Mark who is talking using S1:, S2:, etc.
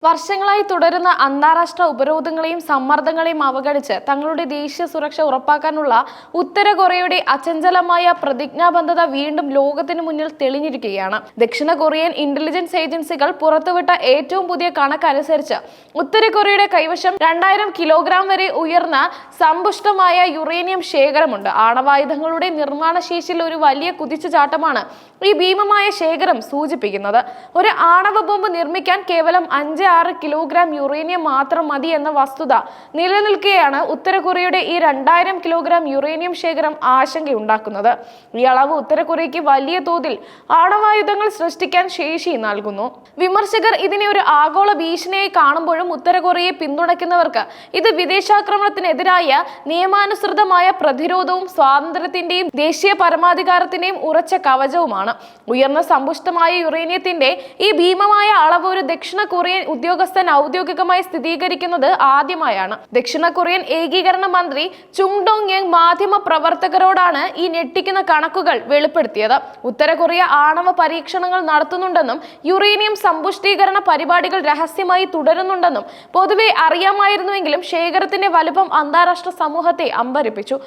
S1: വർഷങ്ങളായി തുടരുന്ന അന്താരാഷ്ട്ര ഉപരോധങ്ങളെയും സമ്മർദ്ദങ്ങളെയും അവഗണിച്ച് തങ്ങളുടെ ദേശീയ സുരക്ഷ ഉറപ്പാക്കാനുള്ള ഉത്തര കൊറിയയുടെ അചഞ്ചലമായ പ്രതിജ്ഞാബദ്ധത വീണ്ടും ലോകത്തിനു മുന്നിൽ തെളിഞ്ഞിരിക്കുകയാണ്. ദക്ഷിണ കൊറിയൻ ഇന്റലിജൻസ് ഏജൻസികൾ പുറത്തുവിട്ട ഏറ്റവും പുതിയ കണക്കനുസരിച്ച് ഉത്തര കൊറിയയുടെ കൈവശം 2000 കിലോഗ്രാം വരെ ഉയർന്ന സമ്പുഷ്ടമായ യുറേനിയം ശേഖരമുണ്ട്. ആണവായുധങ്ങളുടെ നിർമ്മാണ ശേഷിയിൽ ഒരു വലിയ കുതിച്ചുചാട്ടമാണ് ഈ ഭീമമായ ശേഖരം സൂചിപ്പിക്കുന്നത്. ഒരു ആണവ ബോംബ് നിർമ്മിക്കാൻ കേവലം 5-6 കിലോഗ്രാം യുറേനിയം മാത്രം മതി എന്ന വസ്തുത നിലനിൽക്കെയാണ് ഉത്തര കൊറിയയുടെ ഈ 2000 കിലോഗ്രാം യുറേനിയം ശേഖരം ആശങ്കയുണ്ടാക്കുന്നത്. ഈ അളവ് ഉത്തര കൊറിയയ്ക്ക് വലിയ തോതിൽ ആണവായുധങ്ങൾ സൃഷ്ടിക്കാൻ ശേഷി നൽകുന്നു. വിമർശകർ ഇതിനെ ഒരു ആഗോള ഭീഷണിയായി കാണുമ്പോഴും ഉത്തര കൊറിയയെ പിന്തുണയ്ക്കുന്നവർക്ക് ഇത് വിദേശാക്രമണത്തിനെതിരായ നിയമാനുസൃതമായ പ്രതിരോധവും സ്വാതന്ത്ര്യത്തിന്റെയും ദേശീയ പരമാധികാരത്തിന്റെയും ഉറച്ച കവചവുമാണ്. ഉയർന്ന സമ്പുഷ്ടമായ യുറേനിയത്തിന്റെ ഈ ഭീമമായ അളവ് ഒരു ദക്ഷിണ കൊറിയൻ ഉദ്യോഗസ്ഥൻ ഔദ്യോഗികമായി സ്ഥിരീകരിക്കുന്നത് ആദ്യമായാണ്. ദക്ഷിണ കൊറിയൻ ഏകീകരണ മന്ത്രി ചുങ് ഡോങ് യങ് മാധ്യമ പ്രവർത്തകരോടാണ് ഈ ഞെട്ടിക്കുന്ന കണക്കുകൾ വെളിപ്പെടുത്തിയത്. ഉത്തര കൊറിയ ആണവ പരീക്ഷണങ്ങൾ നടത്തുന്നുണ്ടെന്നും യുറേനിയം സമ്പുഷ്ടീകരണ പരിപാടികൾ രഹസ്യമായി തുടരുന്നുണ്ടെന്നും പൊതുവെ അറിയാമായിരുന്നുവെങ്കിലും ശേഖരത്തിന്റെ വലുപ്പം അന്താരാഷ്ട്ര സമൂഹത്തെ അമ്പരപ്പിച്ചു.